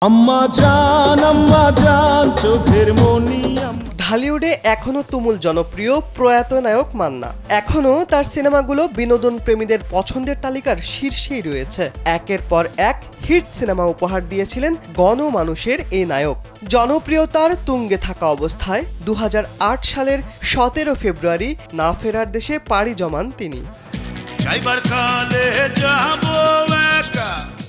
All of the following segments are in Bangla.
আম্মা জান চোখের মনি। ঢালিউডে এখনো তুমুল জনপ্রিয় প্রয়াত নায়ক মান্না। এখনো তার সিনেমাগুলো বিনোদন প্রেমীদের পছন্দের তালিকার শীর্ষেই রয়েছে। একের পর এক হিট সিনেমা উপহার দিয়েছিলেন গণমানুষের এই নায়ক। জনপ্রিয়তার তুঙ্গে থাকা অবস্থায় 2008 সালের 17 ফেব্রুয়ারি না ফেরার দেশে পাড়ি জমান তিনি।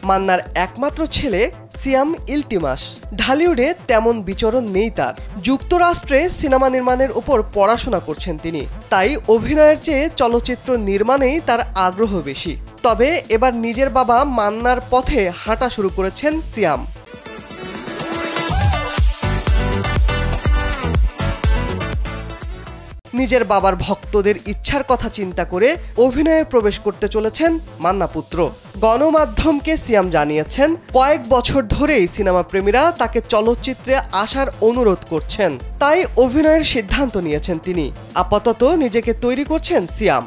মান্নার একমাত্র ছেলে সিয়াম ইলতিমাস। ঢালিউডে তেমন বিচরণ নেই তার। যুক্তরাষ্ট্রে সিনেমা নির্মাণের উপর পড়াশোনা করছেন তিনি, তাই অভিনয়ের চেয়ে চলচ্চিত্র নির্মাণেই তার আগ্রহ বেশি। তবে এবার নিজের বাবা মান্নার পথে হাঁটা শুরু করেছেন সিয়াম। নিজের বাবার ভক্তদের ইচ্ছার কথা চিন্তা করে অভিনয়ে প্রবেশ করতে চলেছেন মান্না পুত্র। গণমাধ্যমকে সিয়াম জানিয়েছেন, কয়েক বছর ধরেই সিনেমা প্রেমীরা তাকে চলচ্চিত্রে আসার অনুরোধ করছেন, তাই অভিনয়ের সিদ্ধান্ত নিয়েছেন তিনি। আপাতত নিজেকে তৈরি করছেন সিয়াম।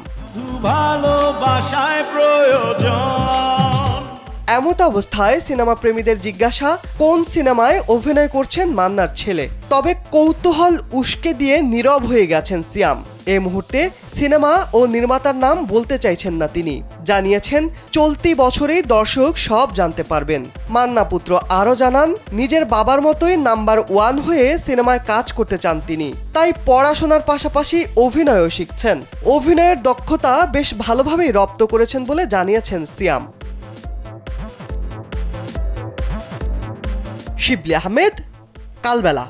এমত অবস্থায় সিনেমা প্রেমীদের জিজ্ঞাসা, কোন সিনেমায় অভিনয় করছেন মান্নার ছেলে। তবে কৌতূহল উস্কে দিয়ে নীরব হয়ে গেছেন সিয়াম। এই মুহূর্তে সিনেমা ও নির্মাতার নাম বলতে চাইছেন না তিনি। জানিয়েছেন, চলতি বছরেই দর্শক সব জানতে পারবেন। মান্না পুত্র আরও জানান, নিজের বাবার মতোই নাম্বার 1 হয়ে সিনেমায় কাজ করতে চান তিনি, তাই পড়াশোনার পাশাপাশি অভিনয়ও শিখছেন। অভিনয়ের দক্ষতা বেশ ভালোভাবেই রপ্ত করেছেন বলে জানিয়েছেন সিয়াম। শিবলি আহমেদ, কালবেলা।